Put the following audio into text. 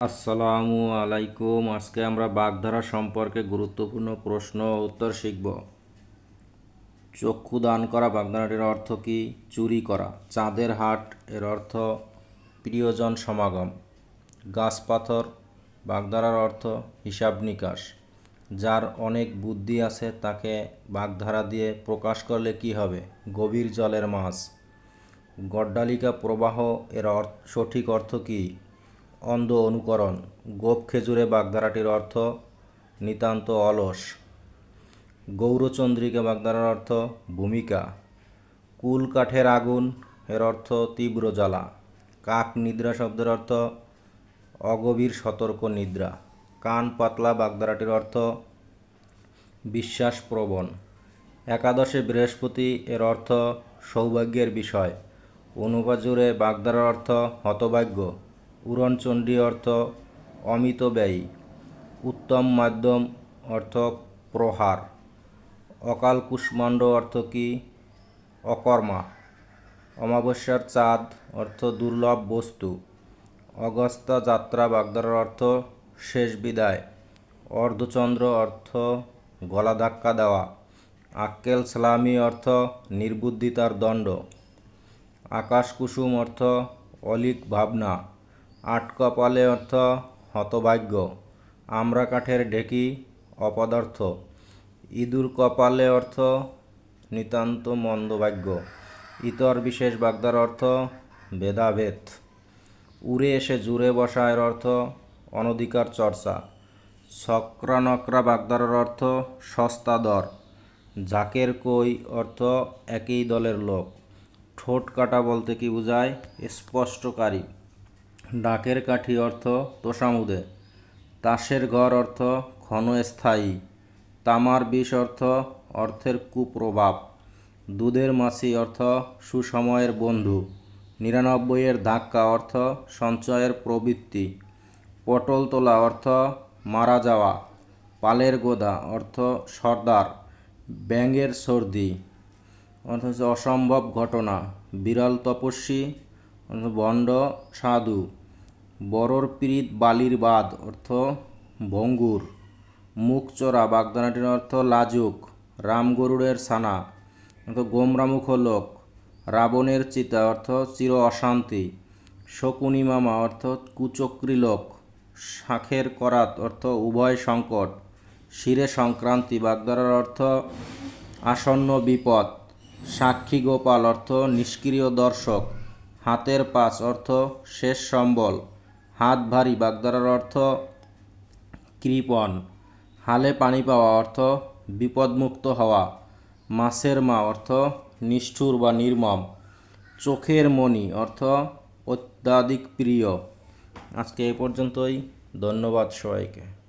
আসসালামু আলাইকুম। আজকে আমরা বাগধারা সম্পর্কে গুরুত্বপূর্ণ প্রশ্ন ও উত্তর শিখব। চক্ষু দান করা বাগধারাটির অর্থ কি? চুরি করা। চাঁদের হাট এর অর্থ প্রিয়জন সমাগম। গাছ পাথর বাগধারার অর্থ হিসাব নিকাশ। যার অনেক বুদ্ধি আছে তাকে বাগধারা দিয়ে প্রকাশ করলে কি হবে? গভীর জলের মাছ। গড্ডালিকা প্রবাহ এর সঠিক অর্থ কি? অন্ধ অনুকরণ। গোপ খেজুরে বাগধারাটির অর্থ নিতান্ত অলস। গৌরচন্দ্রিকা বাগধারার অর্থ ভূমিকা। কুল কাঠের আগুন এর অর্থ তীব্র জ্বালা। কাক নিদ্রা শব্দের অর্থ অগভীর সতর্ক নিদ্রা। কান পাতলা বাগধারাটির অর্থ বিশ্বাসপ্রবণ। একাদশে বৃহস্পতি এর অর্থ সৌভাগ্যের বিষয়। অনুপাজুরে বাগধারার অর্থ হতভাগ্য। উড়নচণ্ডী অর্থ অমিত ব্যয়ী। উত্তম মাধ্যম অর্থ প্রহার। অকাল কুষ্মাণ্ড অর্থ কি? অকর্মা। অমাবস্যার চাঁদ অর্থ দুর্লভ বস্তু। অগস্তা যাত্রা বাগধারার অর্থ শেষ বিদায়। অর্ধচন্দ্র অর্থ গলা ধাক্কা দেওয়া। আক্কেল সালামি অর্থ নির্বুদ্ধিতার দণ্ড। আকাশ কুসুম অর্থ অলিক ভাবনা। আট কপালে অর্থ হতভাগ্য। আমড়া কাঠের ঢেকি অপদার্থ। ইঁদুর কপালে অর্থ নিতান্ত মন্দভাগ্য। ইতর বিশেষ বাগধারার অর্থ ভেদাভেদ। উড়ে এসে জুড়ে বসা এর অর্থ অনধিকার চর্চা। ছকরা বাগধারার অর্থ সস্তা দর। ঝাঁকের কই অর্থ একই দলের লোক। ঠোঁট কাটা বলতে কি বোঝায়? স্পষ্টকারী। ডাকের কাঠি অর্থ তোষামুদে। তাসের ঘর অর্থ ক্ষণস্থায়ী। তামার বিষ অর্থ অর্থের কুপ্রভাব। দুধের মাছি অর্থ সুসময়ের বন্ধু। 99 ধাক্কা অর্থ সঞ্চয়ের প্রবৃত্তি। পটল তোলা অর্থ মারা যাওয়া। পালের গোদা অর্থ সর্দার। ব্যাঙের সর্দি অর্থ হচ্ছে অসম্ভব ঘটনা। বিরল তপস্বী অর্থ ভণ্ড সাধু। বড়র পীড়িত বালির বাদ অর্থ ভঙ্গুর। মুখ চোরা বাগধারাটির অর্থ লাজুক। রামগরুড়ের ছানা অর্থ গোমরামুখ লোক। রাবণের চিতা অর্থ চির অশান্তি। শকুনি মামা অর্থ কুচক্রী লোক। শাঁখের করাত অর্থ উভয় সংকট। শিরে সংক্রান্তি বাগধারার অর্থ আসন্ন বিপদ। সাক্ষী গোপাল অর্থ নিষ্ক্রিয় দর্শক। হাতের পাঁচ অর্থ শেষ সম্বল। হাত ভারী বাগধারার অর্থ কৃপণ। হালে পানি পাওয়া অর্থ বিপদমুক্ত হওয়া। মাছের মা অর্থ নিষ্ঠুর বা নির্মম। চোখের মণি অর্থ অত্যাধিক প্রিয়। আজকে এই পর্যন্তই। ধন্যবাদ সবাইকে।